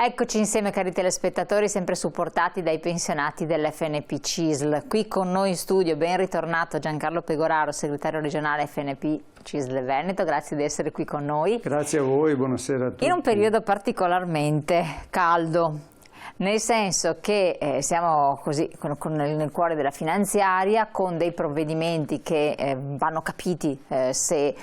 Eccoci insieme, cari telespettatori, sempre supportati dai pensionati dell'FNP CISL. Qui con noi in studio, ben ritornato Giancarlo Pegoraro, segretario regionale FNP CISL Veneto. Grazie di essere qui con noi. Grazie a voi, buonasera a tutti. In un periodo particolarmente caldo, nel senso che siamo così nel cuore della finanziaria, con dei provvedimenti che vanno capiti se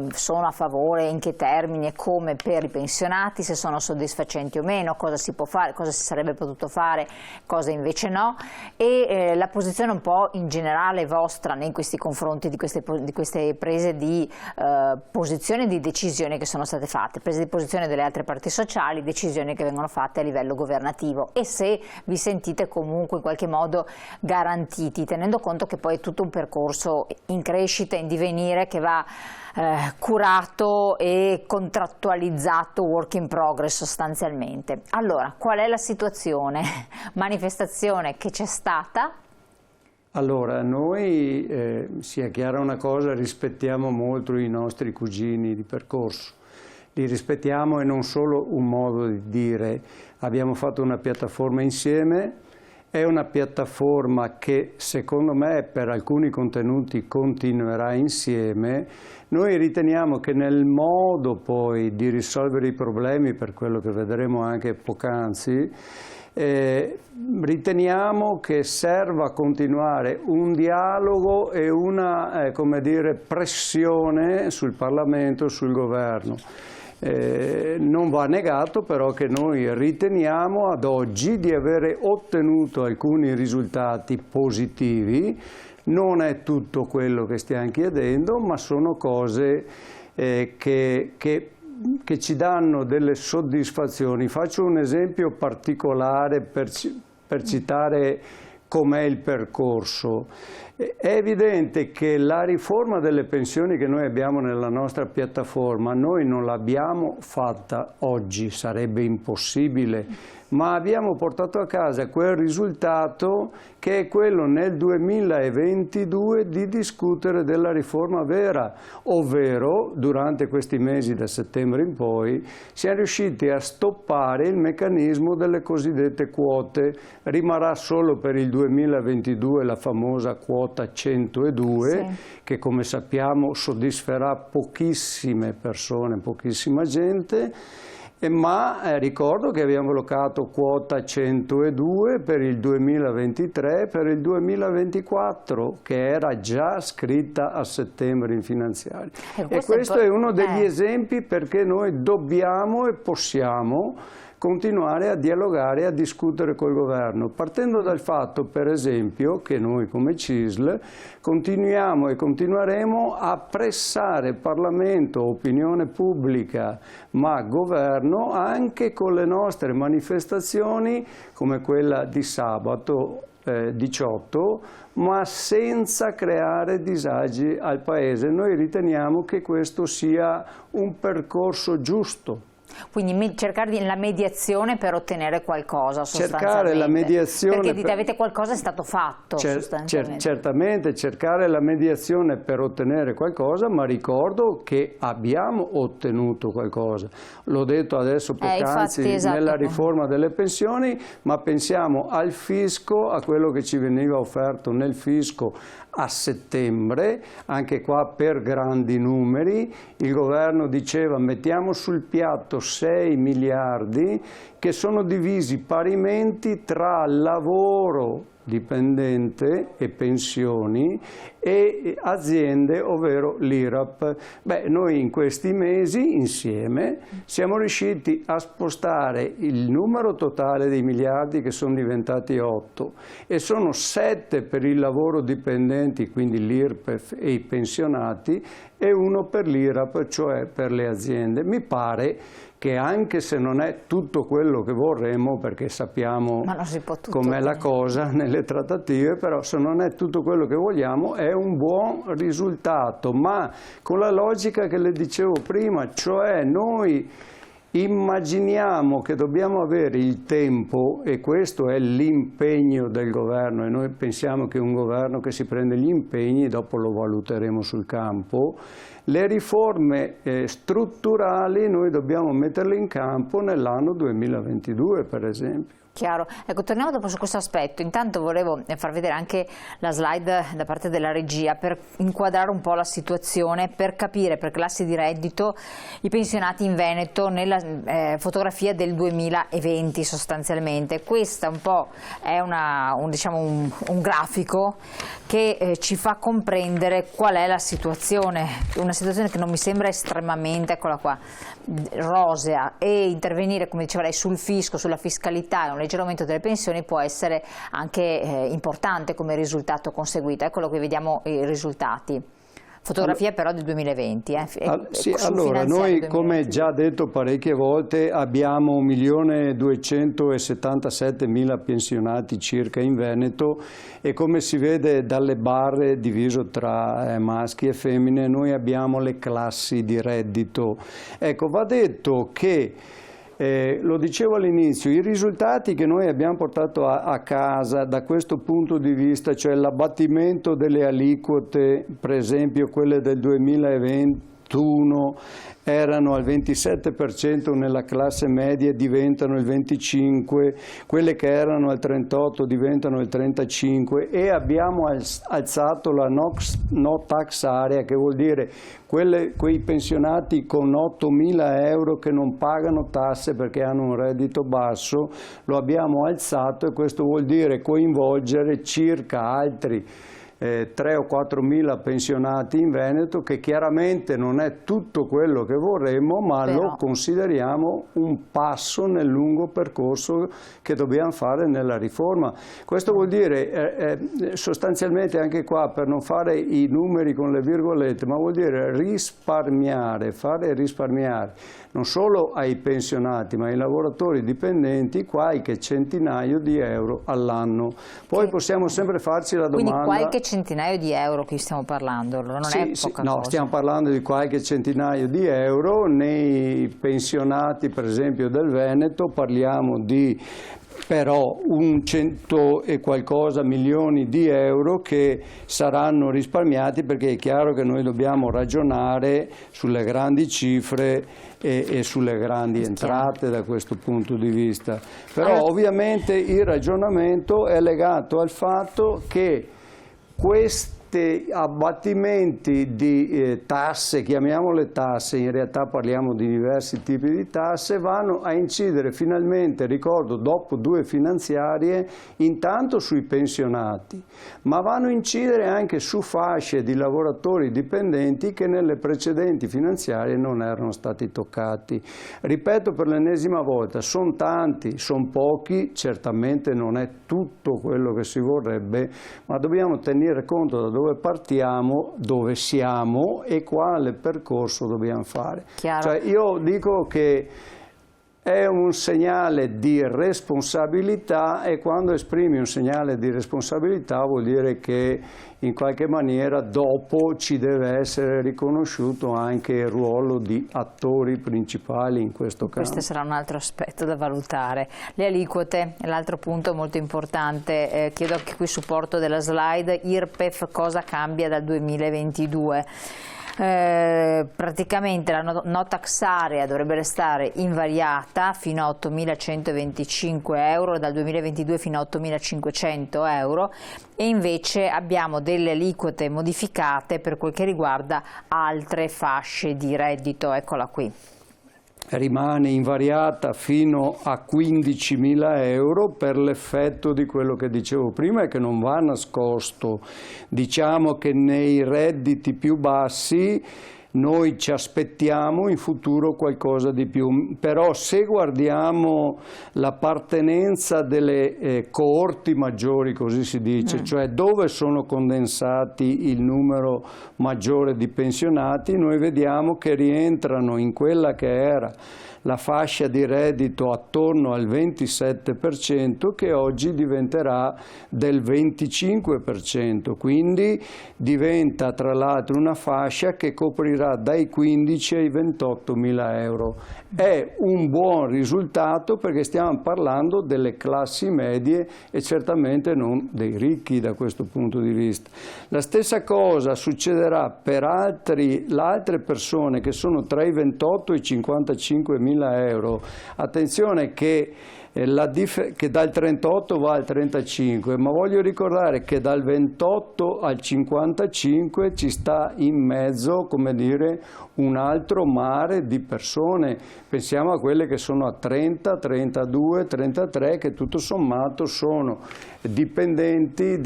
sono a favore, in che termini e come per i pensionati, se sono soddisfacenti o meno, cosa si può fare, cosa si sarebbe potuto fare, cosa invece no, e la posizione un po' in generale vostra nei questi confronti di queste prese di posizione, di decisioni che sono state fatte, prese di posizione delle altre parti sociali, decisioni che vengono fatte a livello governativo, e se vi sentite comunque in qualche modo garantiti, tenendo conto che poi è tutto un percorso in crescita, in divenire, che va curato e contrattualizzato, work in progress sostanzialmente. Allora, qual è la situazione? Manifestazione che c'è stata? Allora, noi, sia chiara una cosa, rispettiamo molto i nostri cugini di percorso. Li rispettiamo, e non solo un modo di dire. Abbiamo fatto una piattaforma insieme, è una piattaforma che secondo me per alcuni contenuti continuerà insieme. Noi riteniamo che nel modo poi di risolvere i problemi, per quello che vedremo anche poc'anzi, riteniamo che serva continuare un dialogo e una come dire, pressione sul Parlamento, sul governo. Non va negato però che noi riteniamo ad oggi di avere ottenuto alcuni risultati positivi. Non è tutto quello che stiamo chiedendo, ma sono cose che ci danno delle soddisfazioni. Faccio un esempio particolare per citare com'è il percorso. È evidente che la riforma delle pensioni che noi abbiamo nella nostra piattaforma, noi non l'abbiamo fatta oggi, sarebbe impossibile, ma abbiamo portato a casa quel risultato che è quello nel 2022 di discutere della riforma vera, ovvero durante questi mesi da settembre in poi siamo riusciti a stoppare il meccanismo delle cosiddette quote. Rimarrà solo per il 2022 la famosa quota 102, sì, che come sappiamo soddisferà pochissime persone, pochissima gente. Ma ricordo che abbiamo bloccato quota 102 per il 2023 e per il 2024, che era già scritta a settembre in finanziaria. E questo è uno degli esempi perché noi dobbiamo e possiamo continuare a dialogare e a discutere col governo, partendo dal fatto, per esempio, che noi come CISL continuiamo e continueremo a pressare Parlamento, opinione pubblica, ma governo, anche con le nostre manifestazioni come quella di sabato 18, ma senza creare disagi al Paese. Noi riteniamo che questo sia un percorso giusto. Quindi cercare la mediazione per ottenere qualcosa sostanzialmente. Cercare la mediazione. Perché dite avete qualcosa è stato fatto sostanzialmente. Certamente cercare la mediazione per ottenere qualcosa, ma ricordo che abbiamo ottenuto qualcosa. L'ho detto adesso poc'anzi esatto, nella riforma delle pensioni, ma pensiamo al fisco, a quello che ci veniva offerto nel fisco a settembre, anche qua per grandi numeri. Il governo diceva mettiamo sul piatto 6 miliardi che sono divisi parimenti tra lavoro dipendente e pensioni e aziende, ovvero l'IRAP. Beh, noi in questi mesi insieme siamo riusciti a spostare il numero totale dei miliardi, che sono diventati 8, e sono 7 per il lavoro dipendenti, quindi l'IRPEF e i pensionati, e 1 per l'IRAP, cioè per le aziende. Mi pare che anche se non è tutto quello che vorremmo, perché sappiamo com'è la cosa nelle trattative, però se non è tutto quello che vogliamo è un buon risultato, ma con la logica che le dicevo prima, cioè noi Immaginiamo che dobbiamo avere il tempo, e questo è l'impegno del governo, e noi pensiamo che un governo che si prende gli impegni, dopo lo valuteremo sul campo, le riforme strutturali noi dobbiamo metterle in campo nell'anno 2022, per esempio. Chiaro. Ecco, torniamo dopo su questo aspetto. Intanto volevo far vedere anche la slide da parte della regia per inquadrare un po' la situazione, per capire per classi di reddito i pensionati in Veneto nella fotografia del 2020 sostanzialmente. Questa un po' è un grafico che ci fa comprendere qual è la situazione, una situazione che non mi sembra estremamente, eccola qua, rosea, e intervenire, come diceva lei, sul fisco, sulla fiscalità e un leggero aumento delle pensioni può essere anche importante come risultato conseguito. Eccolo, qui vediamo i risultati. Fotografia però del 2020. Sì, allora noi, come già detto parecchie volte, abbiamo 1.277.000 pensionati circa in Veneto, e come si vede dalle barre diviso tra maschi e femmine, noi abbiamo le classi di reddito. Ecco, va detto che lo dicevo all'inizio, i risultati che noi abbiamo portato a casa da questo punto di vista, cioè l'abbattimento delle aliquote, per esempio quelle del 2021 erano al 27% nella classe media, diventano il 25%, quelle che erano al 38% diventano il 35%, e abbiamo alzato la no tax area, che vuol dire quei pensionati con 8.000 euro che non pagano tasse perché hanno un reddito basso, lo abbiamo alzato, e questo vuol dire coinvolgere circa altri 3 o 4 mila pensionati in Veneto, che chiaramente non è tutto quello che vorremmo, ma lo consideriamo un passo nel lungo percorso che dobbiamo fare nella riforma. Questo vuol dire sostanzialmente, anche qua, per non fare i numeri con le virgolette, ma vuol dire risparmiare, fare risparmiare non solo ai pensionati ma ai lavoratori dipendenti qualche centinaio di euro all'anno. Poi possiamo sempre farci la domanda... Quindi qualche centinaio di euro qui stiamo parlando, non è poca cosa. No, stiamo parlando di qualche centinaio di euro. Nei pensionati, per esempio, del Veneto parliamo di però 100 e qualcosa milioni di euro che saranno risparmiati, perché è chiaro che noi dobbiamo ragionare sulle grandi cifre e sulle grandi entrate da questo punto di vista. Però ovviamente il ragionamento è legato al fatto che questi abbattimenti di tasse, chiamiamole tasse, in realtà parliamo di diversi tipi di tasse, vanno a incidere finalmente, ricordo, dopo 2 finanziarie, intanto sui pensionati, ma vanno a incidere anche su fasce di lavoratori dipendenti che nelle precedenti finanziarie non erano stati toccati. Ripeto per l'ennesima volta, sono tanti, sono pochi, certamente non è tutto quello che si vorrebbe, ma dobbiamo tenere conto da dove partiamo, dove siamo e quale percorso dobbiamo fare. Cioè, io dico che è un segnale di responsabilità, e quando esprimi un segnale di responsabilità vuol dire che in qualche maniera dopo ci deve essere riconosciuto anche il ruolo di attori principali in questo caso. Questo sarà un altro aspetto da valutare. Le aliquote è l'altro punto molto importante, chiedo anche qui supporto della slide. IRPEF cosa cambia dal 2022? Praticamente la no tax area dovrebbe restare invariata fino a 8.125 euro dal 2022 fino a 8.500 euro, e invece abbiamo delle aliquote modificate per quel che riguarda altre fasce di reddito. Eccola qui. Rimane invariata fino a 15.000 euro per l'effetto di quello che dicevo prima e che non va nascosto. Diciamo che nei redditi più bassi noi ci aspettiamo in futuro qualcosa di più, però se guardiamo l'appartenenza delle coorti maggiori, così si dice, cioè dove sono condensati il numero maggiore di pensionati, noi vediamo che rientrano in quella che era la fascia di reddito attorno al 27%, che oggi diventerà del 25%, quindi diventa tra l'altro una fascia che coprirà già dai 15 ai 28 mila euro. È un buon risultato perché stiamo parlando delle classi medie e certamente non dei ricchi da questo punto di vista. La stessa cosa succederà per le altre persone che sono tra i 28 e i 55 mila euro. Attenzione che dal 38 va al 35, ma voglio ricordare che dal 28 al 55 ci sta in mezzo, come dire, un altro mare di persone. Pensiamo a quelle che sono a 30, 32, 33, che tutto sommato sono dipendenti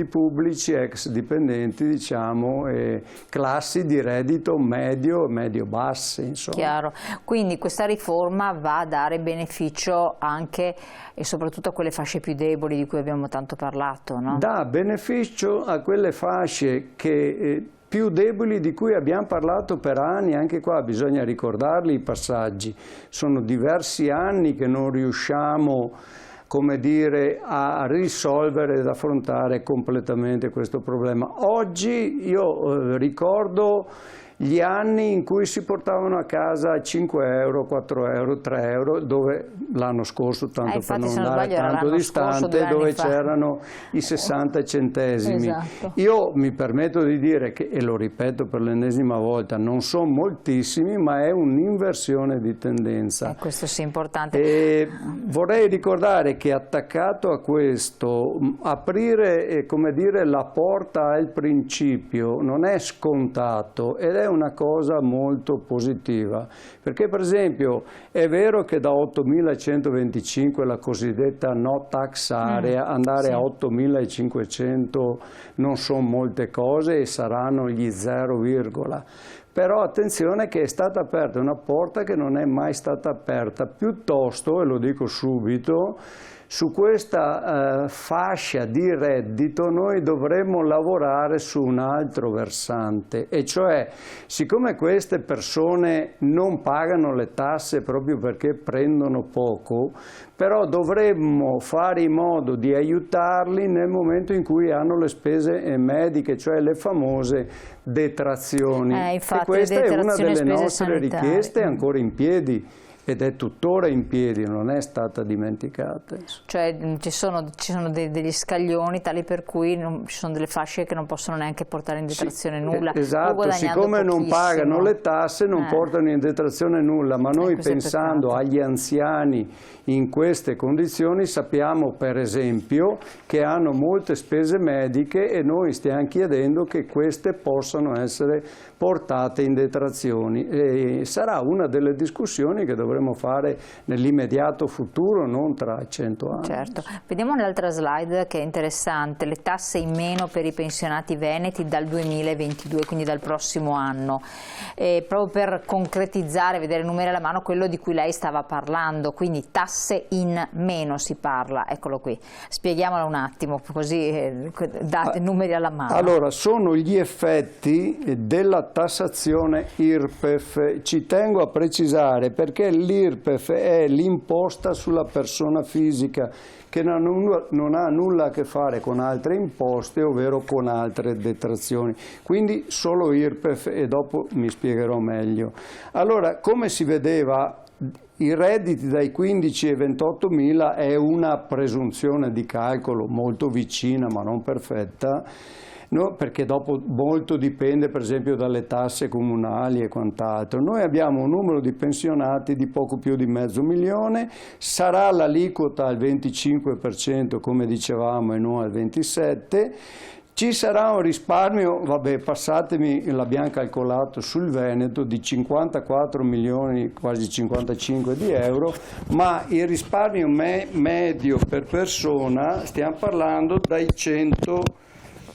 pubblici, ex dipendenti, diciamo, classi di reddito medio-basse, insomma. Chiaro. Quindi questa riforma va a dare beneficio anche e soprattutto a quelle fasce più deboli di cui abbiamo tanto parlato, no? Dà beneficio a quelle fasce che più deboli di cui abbiamo parlato per anni. Anche qua bisogna ricordarli i passaggi. Sono diversi anni che non riusciamo, come dire, a risolvere ed affrontare completamente questo problema. Oggi io ricordo gli anni in cui si portavano a casa 5 euro, 4 euro, 3 euro, dove l'anno scorso, tanto per non andare tanto distante, dove c'erano i 60 centesimi. Esatto. Io mi permetto di dire che, e lo ripeto per l'ennesima volta, non sono moltissimi, ma è un'inversione di tendenza. Questo sì, importante. E vorrei ricordare che attaccato a questo, aprire, come dire, la porta al principio non è scontato ed è una cosa molto positiva, perché per esempio è vero che da 8.125 la cosiddetta no tax area, andare a 8.500 non sono molte cose e saranno gli 0, però attenzione che è stata aperta una porta che non è mai stata aperta, piuttosto, e lo dico subito, su questa fascia di reddito noi dovremmo lavorare su un altro versante, e cioè, siccome queste persone non pagano le tasse proprio perché prendono poco, però dovremmo fare in modo di aiutarli nel momento in cui hanno le spese mediche, cioè le famose detrazioni. Infatti, e questa è una delle nostre sanitarie. richieste ancora in piedi. Ed è tuttora in piedi, non è stata dimenticata. Cioè ci sono degli scaglioni tali per cui ci sono delle fasce che non possono neanche portare in detrazione nulla. Esatto, siccome non pagano le tasse non portano in detrazione nulla, ma noi pensando agli anziani in queste condizioni sappiamo per esempio che hanno molte spese mediche e noi stiamo chiedendo che queste possano essere portate in detrazioni. E sarà una delle discussioni che dovremo fare nell'immediato futuro, non tra 100 anni. Certo. Vediamo un'altra slide che è interessante, le tasse in meno per i pensionati veneti dal 2022, quindi dal prossimo anno. Proprio per concretizzare, vedere numeri alla mano, quello di cui lei stava parlando, quindi tasse in meno si parla, eccolo qui. Spieghiamolo un attimo, così date numeri alla mano. Allora, sono gli effetti della tassazione IRPEF. Ci tengo a precisare perché l'IRPEF è l'imposta sulla persona fisica che non ha nulla a che fare con altre imposte, ovvero con altre detrazioni. Quindi solo IRPEF e dopo mi spiegherò meglio. Allora, come si vedeva, i redditi dai 15 ai 28 mila è una presunzione di calcolo molto vicina ma non perfetta, no, perché dopo molto dipende per esempio dalle tasse comunali e quant'altro. Noi abbiamo un numero di pensionati di poco più di 500.000, sarà l'aliquota al 25% come dicevamo e non al 27%, ci sarà un risparmio, vabbè, passatemi, l'abbiamo calcolato sul Veneto, di 54 milioni, quasi 55 di euro, ma il risparmio medio per persona, stiamo parlando dai 100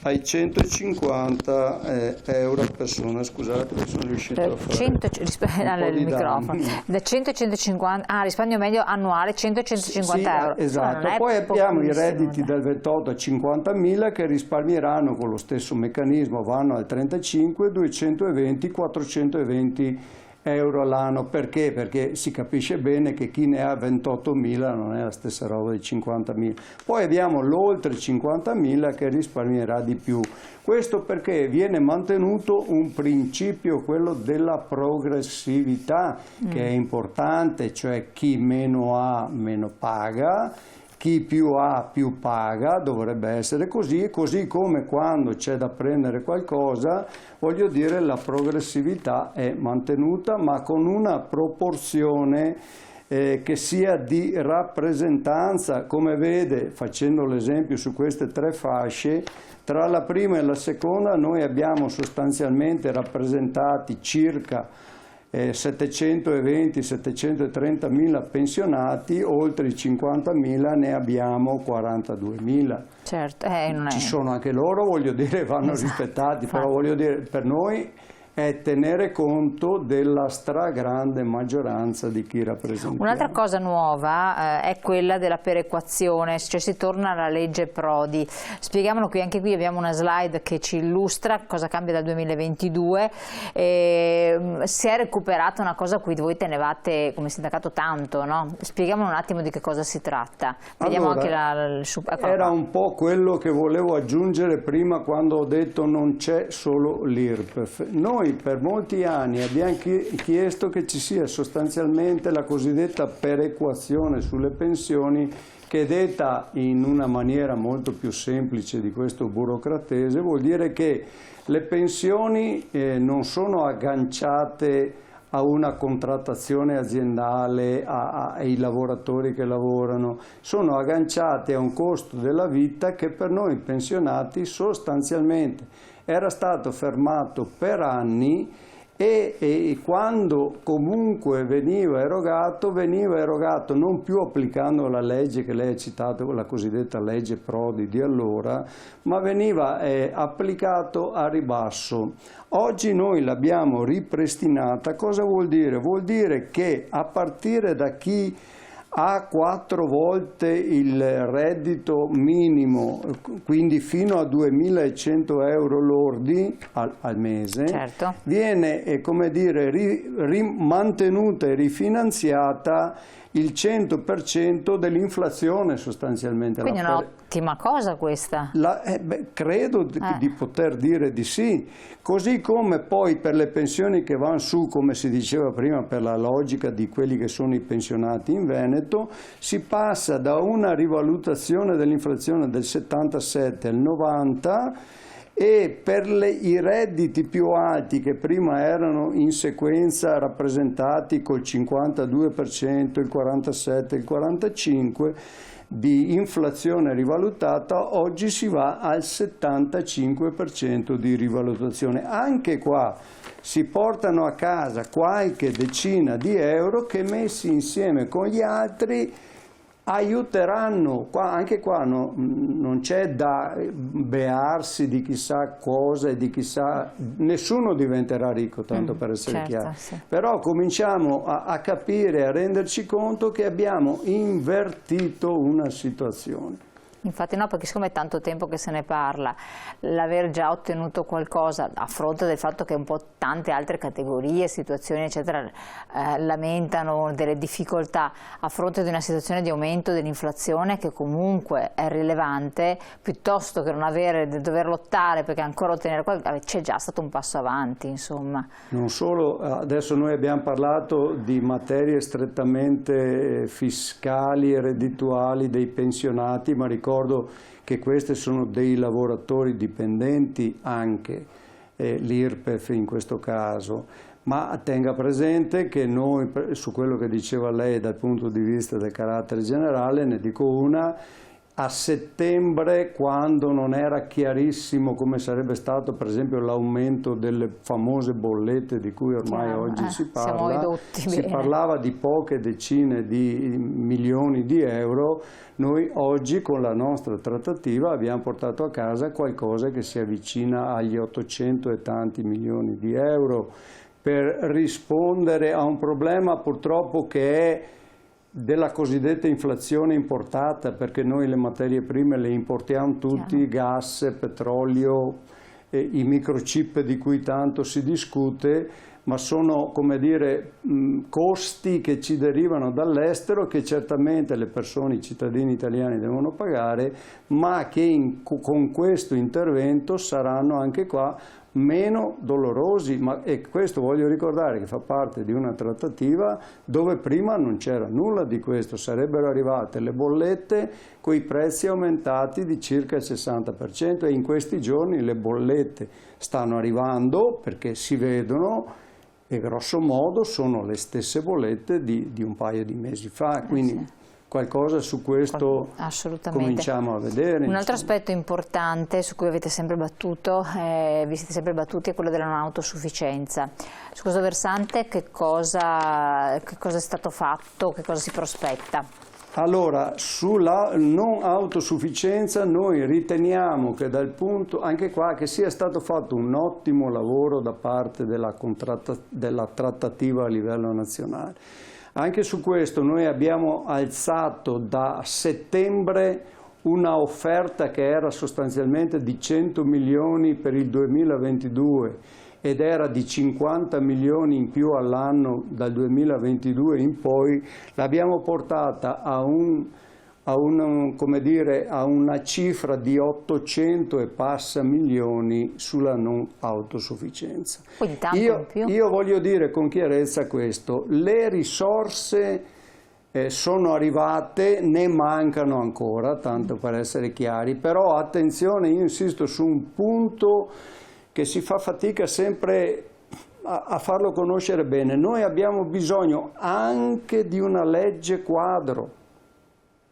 ai 150 euro a persona. Scusate, non sono riuscito a fare il microfono. Da 100 a 150, risparmio medio annuale 100-150 euro. Esatto, poi abbiamo i redditi dal 28 a 50.000 che risparmieranno con lo stesso meccanismo, vanno al 35, 220, 420 euro all'anno. Perché? Perché si capisce bene che chi ne ha 28.000 non è la stessa roba di 50.000. Poi abbiamo l'oltre 50.000 che risparmierà di più. Questo perché viene mantenuto un principio, quello della progressività, che è importante, cioè chi meno ha meno paga, chi più ha più paga, dovrebbe essere così, così come quando c'è da prendere qualcosa, voglio dire, la progressività è mantenuta, ma con una proporzione che sia di rappresentanza. Come vede, facendo l'esempio su queste 3 fasce, tra la prima e la seconda noi abbiamo sostanzialmente rappresentati circa 720-730 mila pensionati, oltre i 50.000 ne abbiamo 42.000. Certo, Ci sono anche loro, voglio dire, vanno rispettati, però voglio dire, per noi è tenere conto della stragrande maggioranza di chi rappresentiamo. Un'altra cosa nuova è quella della perequazione, cioè si torna alla legge Prodi. Spieghiamolo qui, anche qui abbiamo una slide che ci illustra cosa cambia dal 2022. Si è recuperata una cosa a cui voi tenevate come sindacato tanto, no? Spieghiamolo un attimo di che cosa si tratta. Vediamo allora, anche era un po' quello che volevo aggiungere prima quando ho detto non c'è solo l'IRPEF. Noi per molti anni abbiamo chiesto che ci sia sostanzialmente la cosiddetta perequazione sulle pensioni, che detta in una maniera molto più semplice di questo burocratese vuol dire che le pensioni non sono agganciate a una contrattazione aziendale, ai lavoratori che lavorano, sono agganciate a un costo della vita che per noi pensionati sostanzialmente era stato fermato per anni e quando comunque veniva erogato non più applicando la legge che lei ha citato, la cosiddetta legge Prodi di allora, ma veniva applicato a ribasso. Oggi noi l'abbiamo ripristinata. Cosa vuol dire? Vuol dire che a partire da chi ha 4 volte il reddito minimo, quindi fino a 2.100 euro lordi al mese, certo, viene come dire, mantenuta e rifinanziata il 100% dell'inflazione sostanzialmente. Quindi è un'ottima cosa questa. Credo di poter dire di sì, così come poi per le pensioni che vanno su, come si diceva prima, per la logica di quelli che sono i pensionati in Veneto, si passa da una rivalutazione dell'inflazione del 77 al 90 e per i redditi più alti che prima erano in sequenza rappresentati col 52%, il 47%, il 45% di inflazione rivalutata, oggi si va al 75% di rivalutazione. Anche qua si portano a casa qualche decina di euro che messi insieme con gli altri aiuteranno. Anche qua non c'è da bearsi di chissà cosa e di chissà, nessuno diventerà ricco, tanto per essere chiaro. Sì. Però cominciamo a capire, a renderci conto che abbiamo invertito una situazione. Infatti no, perché siccome è tanto tempo che se ne parla, l'aver già ottenuto qualcosa a fronte del fatto che un po' tante altre categorie, situazioni eccetera lamentano delle difficoltà a fronte di una situazione di aumento dell'inflazione che comunque è rilevante, piuttosto che non dover lottare perché ancora ottenere qualcosa, c'è già stato un passo avanti, insomma. Non solo, adesso noi abbiamo parlato di materie strettamente fiscali e reddituali dei pensionati, ma ricordo che questi sono dei lavoratori dipendenti anche, l'IRPEF in questo caso, ma tenga presente che noi, su quello che diceva lei dal punto di vista del carattere generale, ne dico una: a settembre, quando non era chiarissimo come sarebbe stato per esempio l'aumento delle famose bollette di cui ormai oggi si parla, si parlava di poche decine di milioni di euro. Noi oggi con la nostra trattativa abbiamo portato a casa qualcosa che si avvicina agli 800 e tanti milioni di euro per rispondere a un problema purtroppo che è della cosiddetta inflazione importata, perché noi le materie prime le importiamo tutti, gas, petrolio, i microchip di cui tanto si discute, ma sono, come dire, costi che ci derivano dall'estero, che certamente le persone, i cittadini italiani devono pagare, ma che con questo intervento saranno anche qua meno dolorosi, e questo voglio ricordare che fa parte di una trattativa dove prima non c'era nulla di questo, sarebbero arrivate le bollette con i prezzi aumentati di circa il 60% e in questi giorni le bollette stanno arrivando perché si vedono e grosso modo sono le stesse bollette di un paio di mesi fa, quindi sì. Qualcosa su questo cominciamo a vedere. Un altro aspetto importante su cui avete sempre battuto, vi siete sempre battuti, è quello della non autosufficienza. Su questo versante che cosa è stato fatto, che cosa si prospetta? Allora, sulla non autosufficienza noi riteniamo che dal punto, anche qua, che sia stato fatto un ottimo lavoro da parte della trattativa a livello nazionale. Anche su questo noi abbiamo alzato da settembre una offerta che era sostanzialmente di 100 milioni per il 2022 ed era di 50 milioni in più all'anno dal 2022 in poi, l'abbiamo portata a una cifra di 800 e passa milioni sulla non autosufficienza. Quindi tanto in più. Io voglio dire con chiarezza questo, le risorse sono arrivate, ne mancano ancora, tanto per essere chiari, però attenzione, io insisto su un punto che si fa fatica sempre a farlo conoscere bene. Noi abbiamo bisogno anche di una legge quadro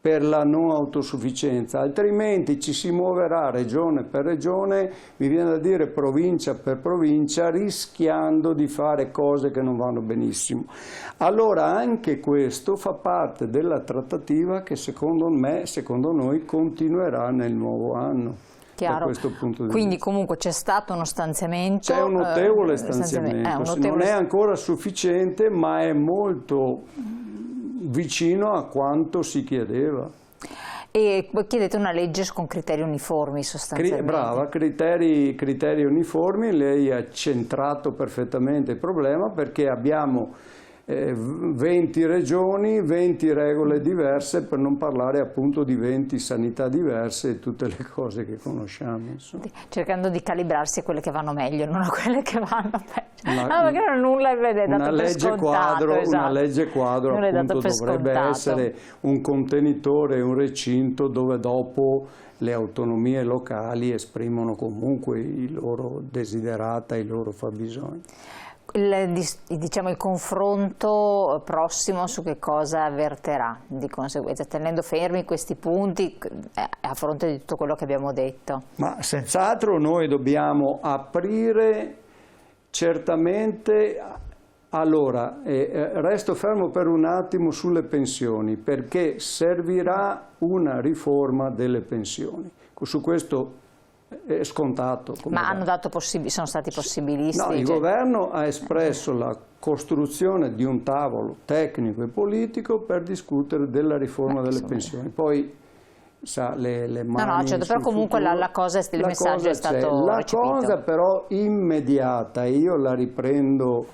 per la non autosufficienza, altrimenti ci si muoverà regione per regione, mi viene da dire provincia per provincia, rischiando di fare cose che non vanno benissimo. Allora anche questo fa parte della trattativa che secondo noi continuerà nel nuovo anno. Chiaro. Da questo punto di Quindi vista. comunque c'è stato uno stanziamento. C'è un notevole stanziamento, non è ancora sufficiente, ma è molto vicino a quanto si chiedeva. E voi chiedete una legge con criteri uniformi sostanzialmente. Brava, criteri uniformi, lei ha centrato perfettamente il problema perché abbiamo 20 regioni, 20 regole diverse, per non parlare appunto di 20 sanità diverse e tutte le cose che conosciamo. Insomma. Cercando di calibrarsi a quelle che vanno meglio, non a quelle che vanno peggio. No, perché nulla è dato per scontato. Esatto. Una legge quadro appunto dovrebbe essere un contenitore, un recinto dove dopo le autonomie locali esprimono comunque i loro desiderata, i loro fabbisogni. Il confronto prossimo su che cosa verterà di conseguenza, tenendo fermi questi punti a fronte di tutto quello che abbiamo detto? Ma senz'altro noi dobbiamo aprire certamente. Allora, resto fermo per un attimo sulle pensioni, perché servirà una riforma delle pensioni. Su questo è scontato. Ma sono stati possibilisti? No, il governo ha espresso la costruzione di un tavolo tecnico e politico per discutere della riforma delle pensioni. Poi sa, le mani certo, però comunque il messaggio è stato recepito. La cosa però immediata, e io la riprendo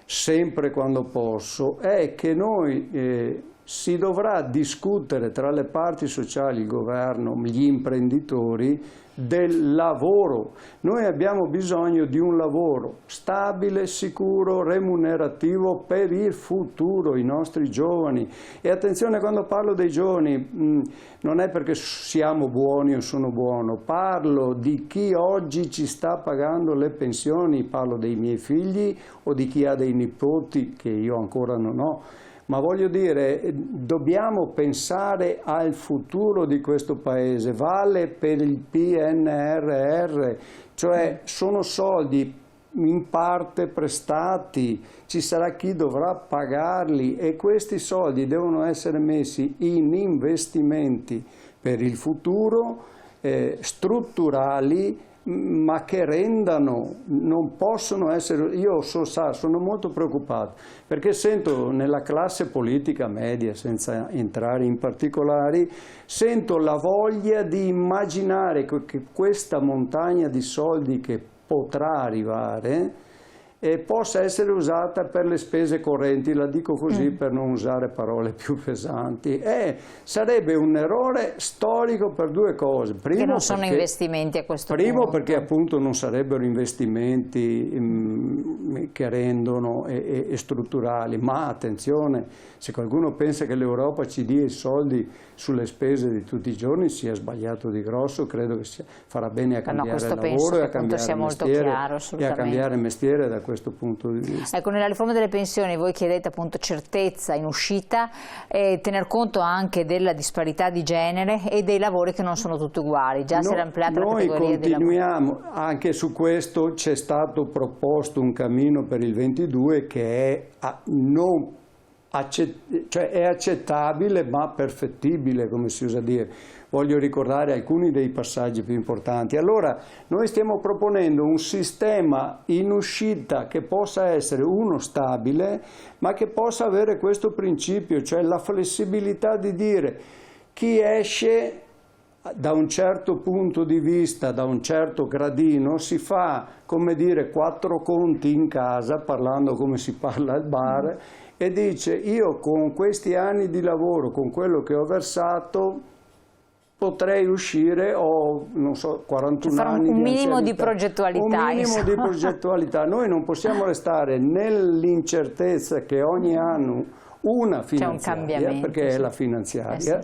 sempre quando posso, è che noi si dovrà discutere tra le parti sociali, il governo, gli imprenditori, del lavoro. Noi abbiamo bisogno di un lavoro stabile, sicuro, remunerativo per il futuro, i nostri giovani. E attenzione, quando parlo dei giovani, non è perché siamo buoni o sono buono, parlo di chi oggi ci sta pagando le pensioni, parlo dei miei figli o di chi ha dei nipoti che io ancora non ho. Ma voglio dire, dobbiamo pensare al futuro di questo Paese, vale per il PNRR, cioè sono soldi in parte prestati, ci sarà chi dovrà pagarli e questi soldi devono essere messi in investimenti per il futuro, strutturali, ma che rendano, non possono essere. Io sono molto preoccupato perché sento nella classe politica media, senza entrare in particolari, sento la voglia di immaginare che questa montagna di soldi che potrà arrivare possa essere usata per le spese correnti, la dico così per non usare parole più pesanti. Sarebbe un errore storico per due cose. Primo, che non sono investimenti a questo punto. Primo perché appunto non sarebbero investimenti che rendono e strutturali, ma attenzione, se qualcuno pensa che l'Europa ci dia i soldi sulle spese di tutti i giorni sia sbagliato di grosso, credo che farà bene a cambiare lavoro e a cambiare mestiere, e a cambiare mestiere da questo punto di vista. Ecco, nella riforma delle pensioni voi chiedete appunto certezza in uscita e tener conto anche della disparità di genere e dei lavori che non sono tutti uguali, già si era ampliata la categoria dei lavori. Noi continuiamo, anche su questo c'è stato proposto un cammino per il 22 che è accettabile ma perfettibile, come si usa dire. Voglio ricordare alcuni dei passaggi più importanti. Allora, noi stiamo proponendo un sistema in uscita che possa essere uno stabile, ma che possa avere questo principio, cioè la flessibilità di dire chi esce da un certo punto di vista, da un certo gradino, si fa, come dire, 4 conti in casa, parlando come si parla al bar, e dice io con questi anni di lavoro, con quello che ho versato, potrei uscire, ho non so, 41 anni un minimo di progettualità. Un minimo di progettualità. Noi non possiamo restare nell'incertezza che ogni anno una finanziaria, perché è la finanziaria,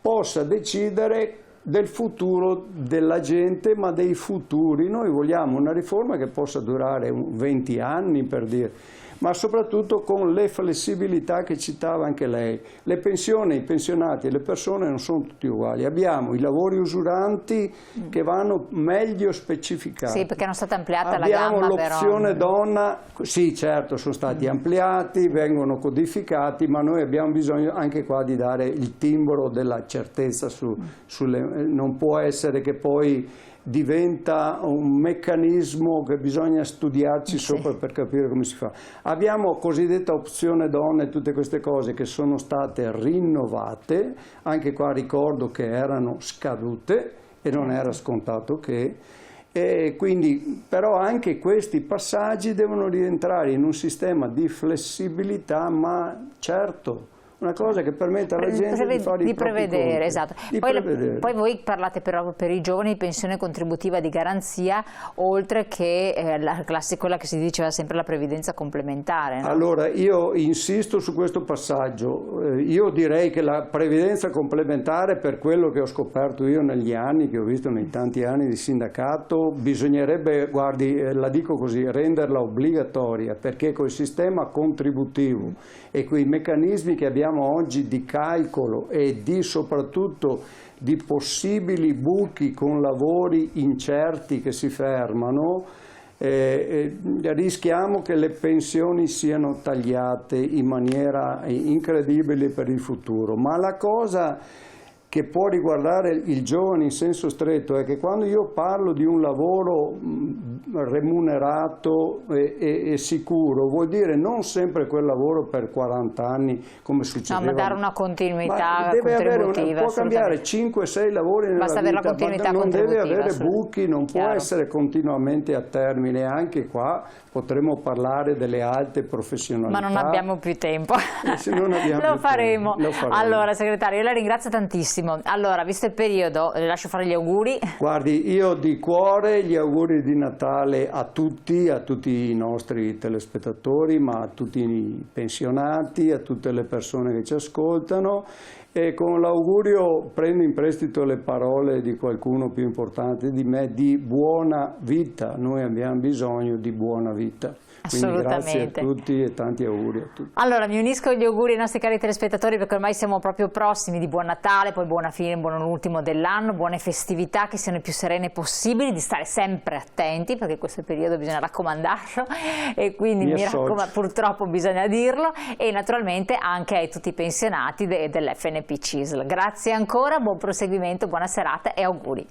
possa decidere del futuro della gente, ma dei futuri. Noi vogliamo una riforma che possa durare 20 anni, per dire, ma soprattutto con le flessibilità che citava anche lei. Le pensioni, i pensionati e le persone non sono tutti uguali. Abbiamo i lavori usuranti che vanno meglio specificati. Sì, perché non è stata ampliata la gamma. Abbiamo l'opzione donna, sì certo sono stati ampliati, vengono codificati, ma noi abbiamo bisogno anche qua di dare il timbro della certezza non può essere che poi diventa un meccanismo che bisogna studiarci sopra per capire come si fa. Abbiamo cosiddetta opzione donne e tutte queste cose che sono state rinnovate, anche qua ricordo che erano scadute e non era scontato che, e quindi però anche questi passaggi devono rientrare in un sistema di flessibilità, ma certo, una cosa che permetta alla gente di fare i propri conti. Esatto. Poi voi parlate però per i giovani di pensione contributiva di garanzia, oltre che quella che si diceva sempre la previdenza complementare, no? Allora, io insisto su questo passaggio. Io direi che la previdenza complementare, per quello che ho scoperto io negli anni, che ho visto nei tanti anni di sindacato, bisognerebbe, guardi, la dico così, renderla obbligatoria, perché col sistema contributivo e quei meccanismi che abbiamo oggi di calcolo e soprattutto di possibili buchi con lavori incerti che si fermano, rischiamo che le pensioni siano tagliate in maniera incredibile per il futuro. Ma la cosa che può riguardare il giovane in senso stretto è che quando io parlo di un lavoro remunerato e sicuro, vuol dire non sempre quel lavoro per 40 anni come succedeva. No, ma dare una continuità contributiva. Può cambiare 5-6 lavori nella vita, ma non deve avere buchi, non può essere continuamente a termine. Anche qua potremmo parlare delle alte professionalità. Ma non abbiamo più tempo. Lo faremo. Allora, segretario, io la ringrazio tantissimo. Allora, visto il periodo, le lascio fare gli auguri. Guardi, io di cuore gli auguri di Natale a tutti i nostri telespettatori, ma a tutti i pensionati, a tutte le persone che ci ascoltano, e con l'augurio prendo in prestito le parole di qualcuno più importante di me, di buona vita. Noi abbiamo bisogno di buona vita. Quindi grazie a tutti e tanti auguri a tutti. Allora, mi unisco agli auguri ai nostri cari telespettatori, perché ormai siamo proprio prossimi di buon Natale, poi buona fine, buon ultimo dell'anno, buone festività che siano il più serene possibili, di stare sempre attenti, perché questo periodo bisogna raccomandarlo e quindi purtroppo bisogna dirlo, e naturalmente anche a tutti i pensionati dell'FNP CISL. Grazie ancora, buon proseguimento, buona serata e auguri.